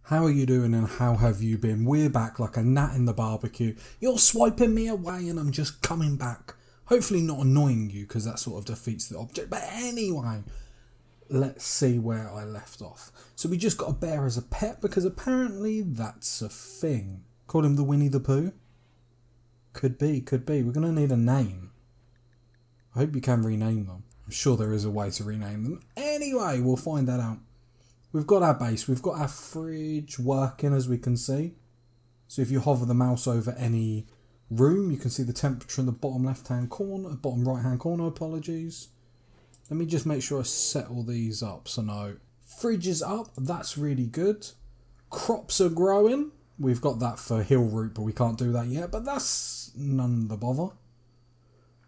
How are you doing and how have you been? We're back like a gnat in the barbecue. You're swiping me away and I'm just coming back. Hopefully not annoying you because that sort of defeats the object. But anyway, let's see where I left off. So we just got a bear as a pet because apparently that's a thing. Call him the Winnie the Pooh? Could be, could be. We're going to need a name. I hope you can rename them. I'm sure there is a way to rename them. Anyway, we'll find that out. We've got our base. We've got our fridge working, as we can see. So if you hover the mouse over any room, you can see the temperature in the bottom left-hand corner, bottom right-hand corner, apologies. Let me just make sure I set all these up. So no, fridge is up. That's really good. Crops are growing. We've got that for hill root, but we can't do that yet. But that's none of the bother.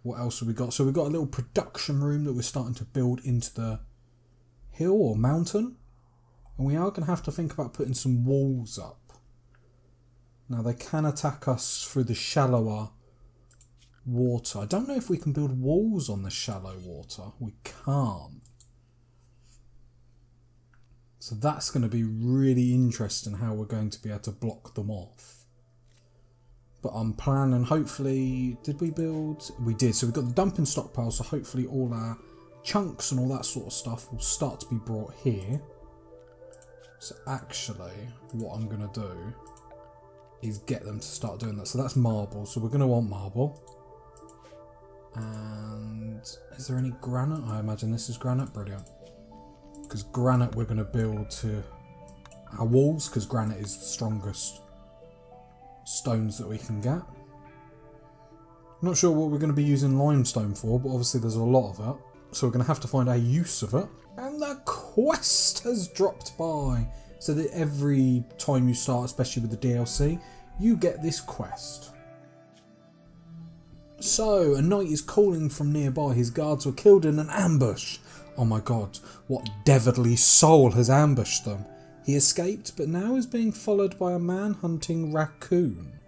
What else have we got? So we've got a little production room that we're starting to build into the hill or mountain. And we are going to have to think about putting some walls up. Now they can attack us through the shallower water. I don't know if we can build walls on the shallow water. We can't. So that's going to be really interesting how we're going to be able to block them off. But I'm planning, hopefully, did we build? We did. So we've got the dumping stockpile. So hopefully all our chunks and all that sort of stuff will start to be brought here. So actually, what I'm going to do is get them to start doing that. So that's marble. So we're going to want marble. And is there any granite? I imagine this is granite. Brilliant. Because granite we're going to build to our walls, because granite is the strongest stones that we can get. I'm not sure what we're going to be using limestone for, but obviously there's a lot of it. So we're going to have to find a use of it. And the quest has dropped by. So that every time you start, especially with the DLC, you get this quest. So, a knight is calling from nearby. His guards were killed in an ambush. Oh my god, what devilly soul has ambushed them? He escaped, but now is being followed by a man hunting raccoon.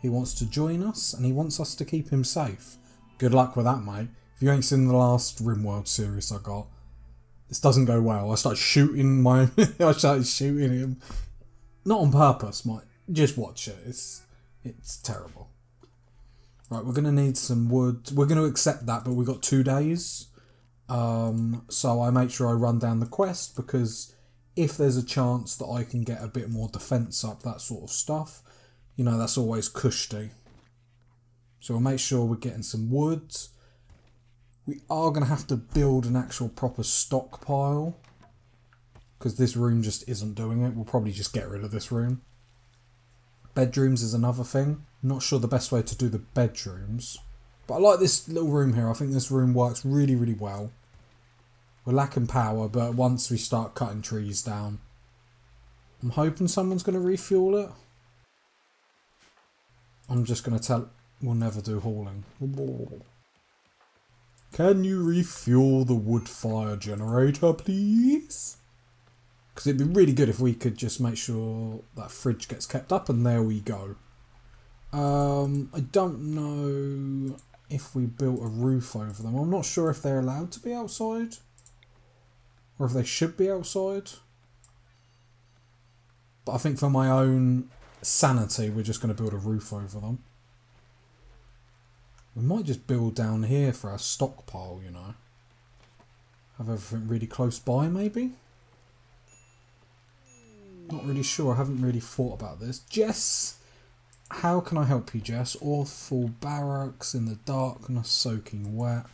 He wants to join us, and he wants us to keep him safe. Good luck with that, mate. If you ain't seen the last Rimworld series I got, this doesn't go well. I started shooting him. Not on purpose, mate. Just watch it. It's terrible. Right, we're going to need some wood. We're going to accept that, but we've got 2 days. So I make sure I run down the quest, because if there's a chance that I can get a bit more defense up, that sort of stuff, you know, that's always cushy. So we'll make sure we're getting some wood. We are going to have to build an actual proper stockpile, because this room just isn't doing it. We'll probably just get rid of this room. Bedrooms is another thing. Not sure the best way to do the bedrooms. But I like this little room here. I think this room works really, really well. We're lacking power, but once we start cutting trees down, I'm hoping someone's going to refuel it. I'm just going to tell... We'll never do hauling. Can you refuel the wood fire generator, please? Because it'd be really good if we could just make sure that fridge gets kept up, and there we go. I don't know if we built a roof over them. I'm not sure if they're allowed to be outside, or if they should be outside. But I think for my own sanity, we're just going to build a roof over them. We might just build down here for our stockpile, you know. Have everything really close by, maybe? Not really sure. I haven't really thought about this. Jess, how can I help you, Jess? Awful barracks in the darkness, soaking wet.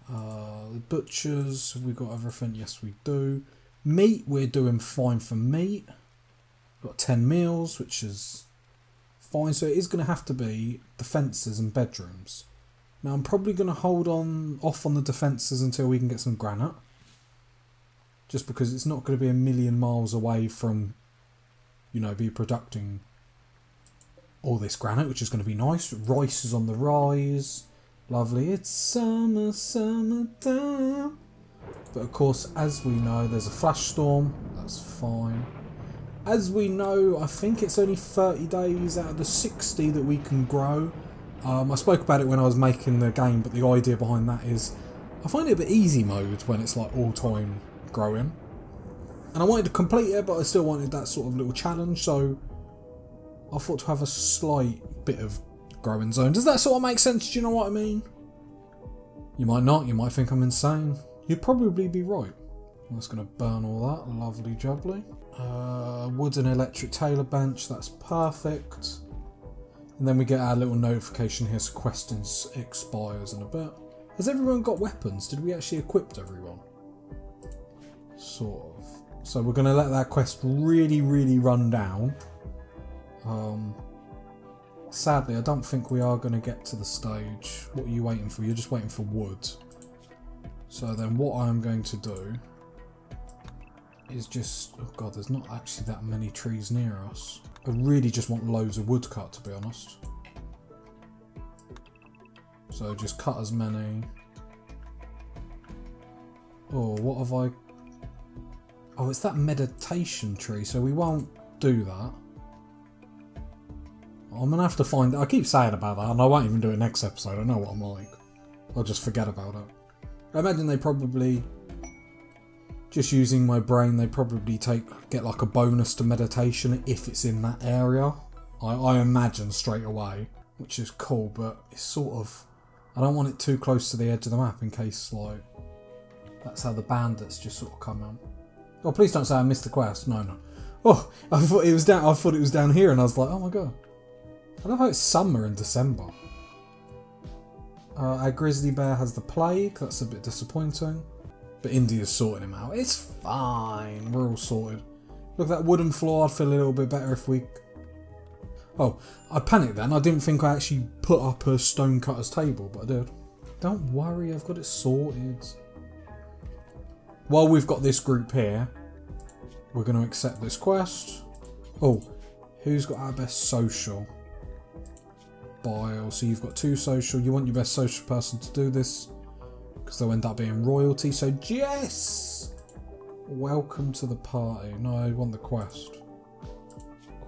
The butchers, have we got everything? Yes, we do. Meat, we're doing fine for meat. We've got 10 meals, which is fine. So it is going to have to be defences and bedrooms. Now I'm probably going to hold off on the defences until we can get some granite. Just because it's not going to be a million miles away from, you know, be producing all this granite, which is going to be nice. Rice is on the rise. Lovely. It's summer, summertime. But of course, as we know, there's a flash storm. That's fine. As we know, I think it's only 30 days out of the 60 that we can grow. I spoke about it when I was making the game, but the idea behind that is I find it a bit easy mode when it's like all time growing. And I wanted to complete it, but I still wanted that sort of little challenge, so I thought to have a slight bit of growing zone. Does that sort of make sense? Do you know what I mean? You might not, you might think I'm insane. You'd probably be right. I'm just going to burn all that, lovely jubbly. Wooden electric tailor bench, that's perfect. And then we get our little notification here, so quest expires in a bit. Has everyone got weapons? Did we actually equip everyone? Sort of. So we're going to let that quest really, really run down. Sadly, I don't think we are going to get to the stage. What are you waiting for? You're just waiting for wood. So then what I'm going to do is just... Oh god, there's not actually that many trees near us. I really just want loads of wood cut, to be honest. So just cut as many. Oh, what have I... Oh, it's that meditation tree, so we won't do that. I'm going to have to find... I keep saying about that, and I won't even do it next episode. I know what I'm like. I'll just forget about it. I imagine they probably... Just using my brain, they probably get like a bonus to meditation if it's in that area. I imagine straight away, which is cool, but it's sort of... I don't want it too close to the edge of the map in case, like... That's how the bandits just sort of come in. Oh, please don't say I missed the quest. No, no. Oh, I thought it was down here, and I was like, oh my god. I love how it's summer in December. Our grizzly bear has the plague. That's a bit disappointing. But India's sorting him out. It's fine. We're all sorted. Look, that wooden floor. I'd feel a little bit better if we... Oh, I panicked then. I didn't think I actually put up a stone cutter's table, but I did. Don't worry, I've got it sorted. While we've got this group here, we're going to accept this quest. Oh, who's got our best social? Bile. So you've got 2 social. You want your best social person to do this because they'll end up being royalty. So Jess, welcome to the party. No, I want the quest.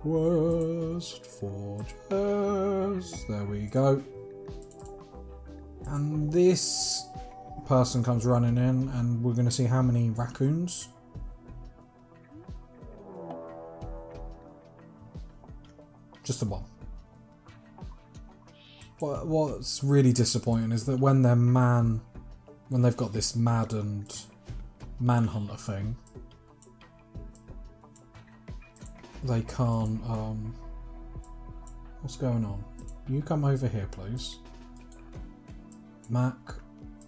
Quest for Jess. There we go. And this person comes running in, and we're going to see how many raccoons. Just the one. What's really disappointing is that when they've got this maddened manhunter thing, they can't, what's going on? You come over here, please. Mac,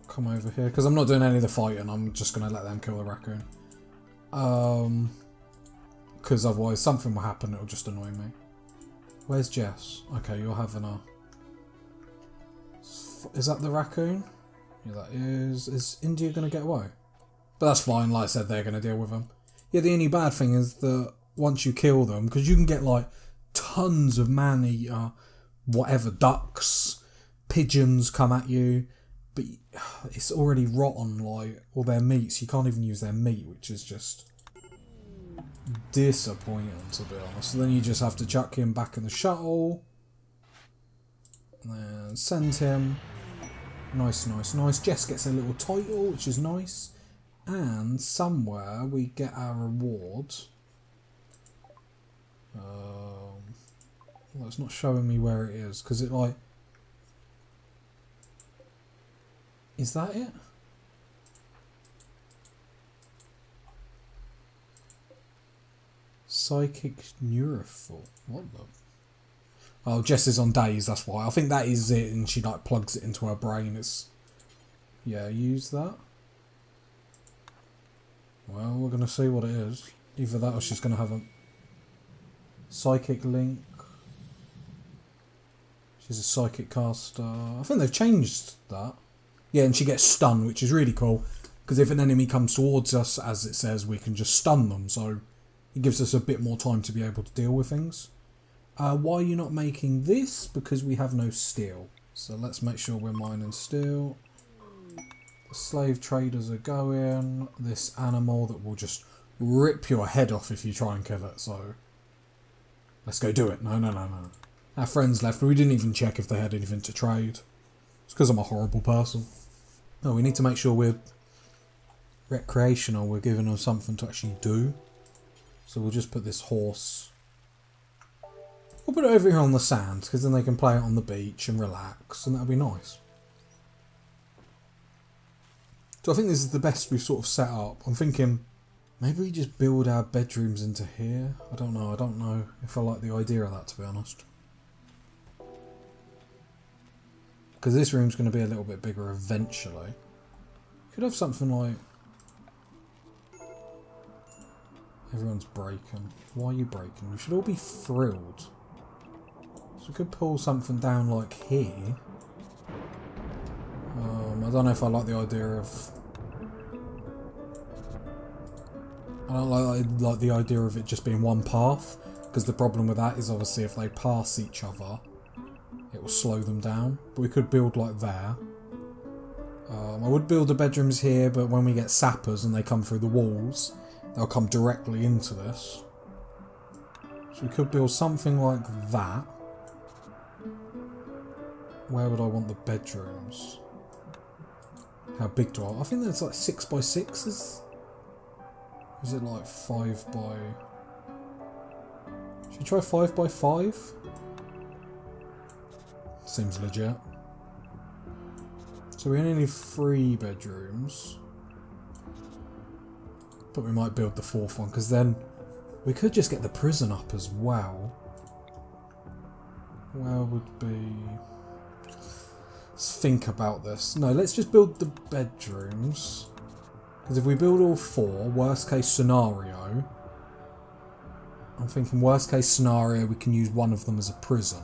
come over here, because I'm not doing any of the fighting, I'm just going to let them kill the raccoon. Because otherwise something will happen, it'll just annoy me. Where's Jess? Okay, you're having a... Is that the raccoon? Yeah, that is. Is India going to get away? But that's fine, like I said, they're going to deal with them. Yeah, the only bad thing is that once you kill them, because you can get like tons of man-eater, whatever, ducks, pigeons come at you, but it's already rotten, like, all their meats. You can't even use their meat, which is just disappointing, to be honest. So then you just have to chuck him back in the shuttle. And then send him. Nice, nice, nice. Jess gets a little title, which is nice. And somewhere we get our reward. Well, it's not showing me where it is, because it like... Is that it? Psychic neurophil. What the... Oh, Jess is on days, that's why. I think that is it, and she like plugs it into her brain. It's... Yeah, use that. Well, we're going to see what it is. Either that or she's going to have a psychic link. She's a psychic caster. I think they've changed that. Yeah, and she gets stunned, which is really cool. Because if an enemy comes towards us, as it says, we can just stun them. So it gives us a bit more time to be able to deal with things. Why are you not making this? Because we have no steel. So let's make sure we're mining steel. The slave traders are going. This animal that will just rip your head off if you try and kill it. So let's go do it. No, no, no, no. Our friends left. We didn't even check if they had anything to trade. It's because I'm a horrible person. No, we need to make sure we're recreational. We're giving them something to actually do. So we'll just put this horse. We'll put it over here on the sand, because then they can play it on the beach and relax, and that'll be nice. So I think this is the best we've sort of set up. I'm thinking maybe we just build our bedrooms into here. I don't know. I don't know if I like the idea of that, to be honest. Because this room's going to be a little bit bigger eventually. Could have something like... Everyone's breaking. Why are you breaking? We should all be thrilled. So we could pull something down like here. I don't know if I like the idea of... I don't like the idea of it just being one path. Because the problem with that is obviously if they pass each other, it will slow them down. But we could build like there. I would build the bedrooms here, but when we get sappers and they come through the walls, they'll come directly into this. So we could build something like that. Where would I want the bedrooms? How big do I think that's like 6 by 6 is it like 5 by... Should we try 5 by 5? Seems legit. So we only need 3 bedrooms. But we might build the 4th one, because then we could just get the prison up as well. Where would be... Let's think about this. No, let's just build the bedrooms. Because if we build all 4, worst case scenario... I'm thinking worst case scenario we can use one of them as a prison.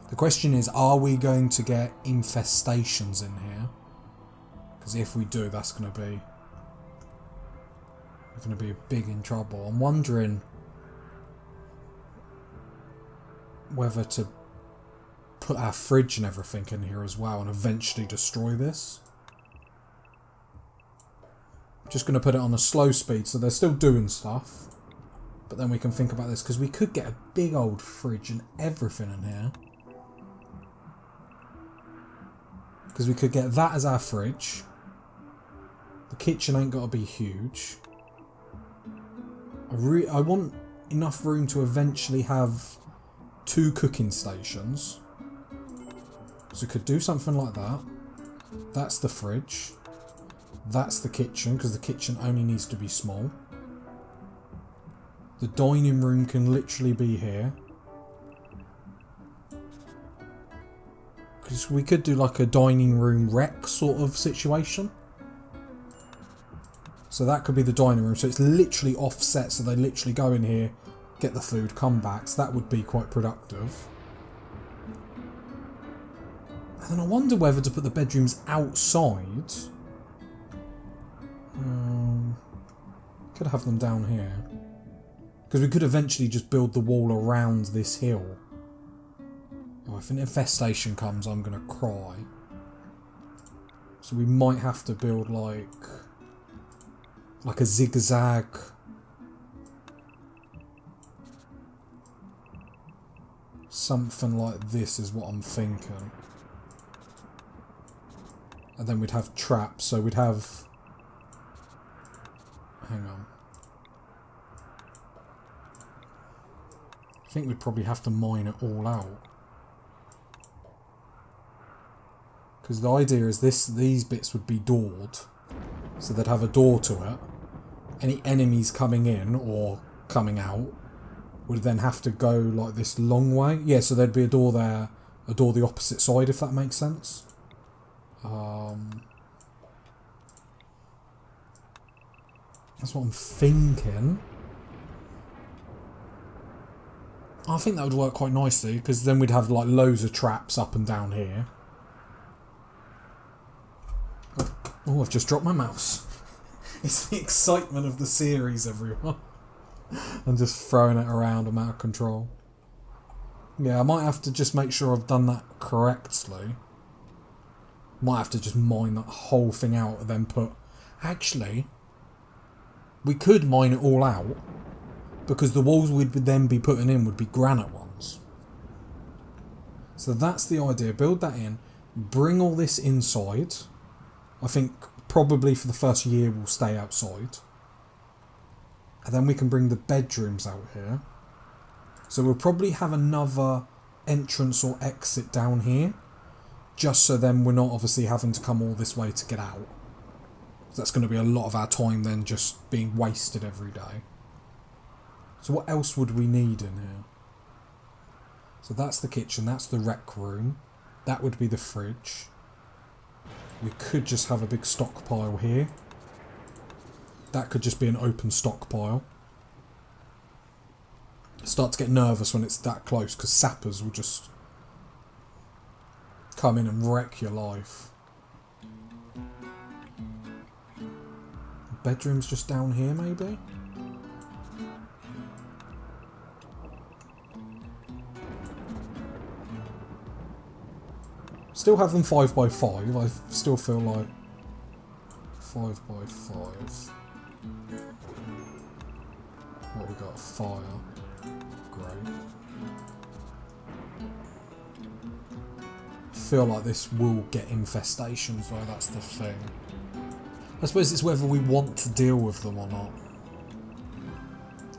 The question is, are we going to get infestations in here? Because if we do, that's going to be... We're going to be big in trouble. I'm wondering whether to put our fridge and everything in here as well and eventually destroy this. I'm just going to put it on a slow speed so they're still doing stuff. But then we can think about this because we could get a big old fridge and everything in here. Because we could get that as our fridge. The kitchen ain't got to be huge. I want enough room to eventually have 2 cooking stations. So we could do something like that. That's the fridge. That's the kitchen, because the kitchen only needs to be small. The dining room can literally be here. Because we could do like a dining room rec sort of situation. So that could be the dining room. So it's literally offset. So they literally go in here, get the food, come back. So that would be quite productive. And then I wonder whether to put the bedrooms outside. Could have them down here. Because we could eventually just build the wall around this hill. Oh, if an infestation comes, I'm going to cry. So we might have to build like a zigzag. Something like this is what I'm thinking. And then we'd have traps, so we'd have... Hang on. I think we'd probably have to mine it all out. Because the idea is these bits would be doored. So they'd have a door to it. Any enemies coming in or coming out would then have to go like this long way. Yeah, so there'd be a door there, a door the opposite side, if that makes sense. That's what I'm thinking. I think that would work quite nicely, because then we'd have like loads of traps up and down here. Oh, I've just dropped my mouse. It's the excitement of the series, everyone. I'm just throwing it around, I'm out of control. Yeah, I might have to just make sure I've done that correctly. Might have to just mine that whole thing out and then put... Actually, we could mine it all out, because the walls we'd then be putting in would be granite ones. So that's the idea. Build that in. Bring all this inside. I think probably for the first year we'll stay outside. And then we can bring the bedrooms out here. So we'll probably have another entrance or exit down here. Just so then we're not obviously having to come all this way to get out. So that's going to be a lot of our time then just being wasted every day. So what else would we need in here? So that's the kitchen, that's the rec room. That would be the fridge. We could just have a big stockpile here. That could just be an open stockpile. Start to get nervous when it's that close because sappers will just come in and wreck your life. Bedroom's just down here maybe? Still have them 5x5. I still feel like 5x5. What we got? Fire. Great. I feel like this will get infestations though, that's the thing. I suppose it's whether we want to deal with them or not.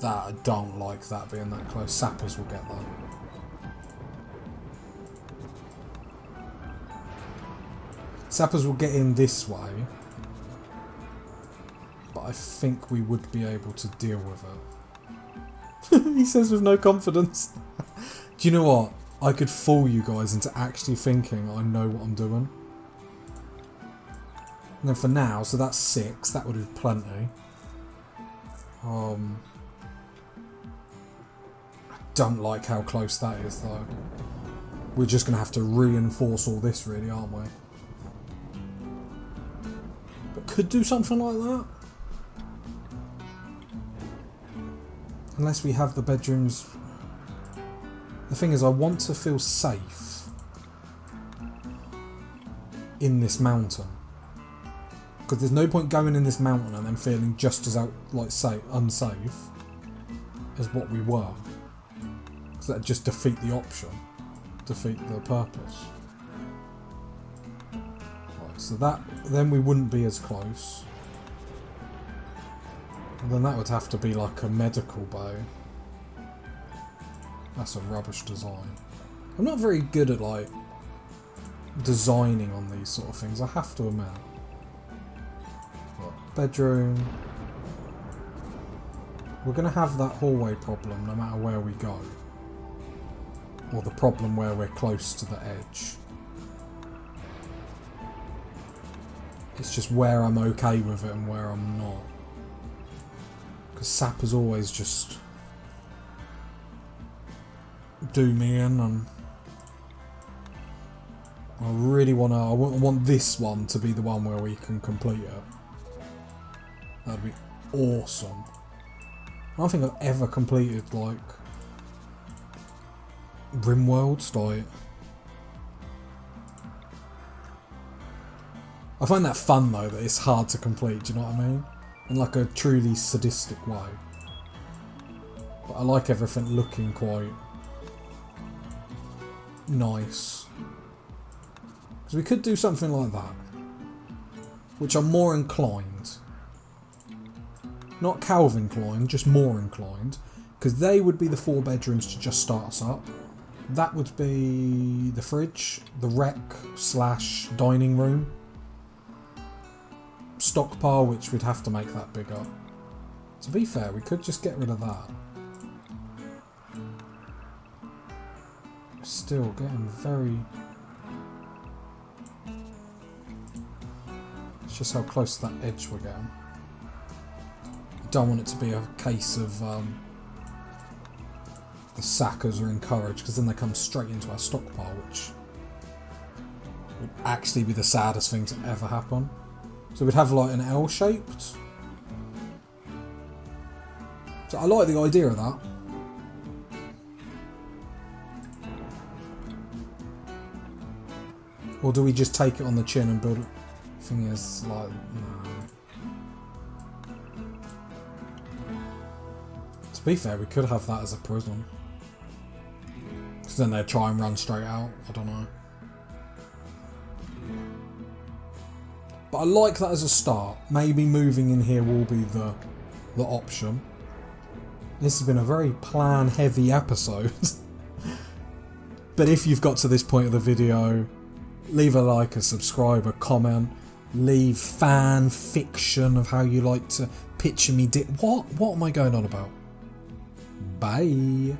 That, I don't like that being that close. Sappers will get that. Sappers will get in this way, but I think we would be able to deal with it. He says with no confidence. Do you know what? I could fool you guys into actually thinking I know what I'm doing. And then for now, so that's 6, that would be plenty. I don't like how close that is though. We're just going to have to reinforce all this really, aren't we? Could do something like that. Unless we have the bedrooms. The thing is, I want to feel safe in this mountain. Because there's no point going in this mountain and then feeling just as unsafe as what we were. Because that'd just defeat the option. Defeat the purpose. So that, then we wouldn't be as close. And then that would have to be like a medical bay. That's a rubbish design. I'm not very good at like designing on these sort of things, I have to admit. But bedroom. We're going to have that hallway problem no matter where we go. Or the problem where we're close to the edge. It's just where I'm okay with it and where I'm not. Because sappers always just do me in, and I really want to. I want this one to be the one where we can complete it. That'd be awesome. I don't think I've ever completed like Rimworld, like. I find that fun though, that it's hard to complete, do you know what I mean? In like a truly sadistic way. But I like everything looking quite nice. Because we could do something like that. Which I'm more inclined. Not Calvin inclined, just more inclined. Because they would be the 4 bedrooms to just start us up. That would be the fridge, the rec/dining room. Stockpile, which we'd have to make that bigger. To be fair, we could just get rid of that. Still getting very... It's just how close to that edge we're getting. Don't want it to be a case of the sackers are encouraged, because then they come straight into our stockpile, which would actually be the saddest thing to ever happen. So we'd have like an L-shaped. So I like the idea of that. Or do we just take it on the chin and build it? Thing is, like, no. To be fair, we could have that as a prison. Because then they'd try and run straight out. I don't know. But I like that as a start. Maybe moving in here will be the option. This has been a very plan-heavy episode. But if you've got to this point of the video, leave a like, a subscribe, a comment, leave fan fiction of how you like to picture me. What am I going on about? Bye.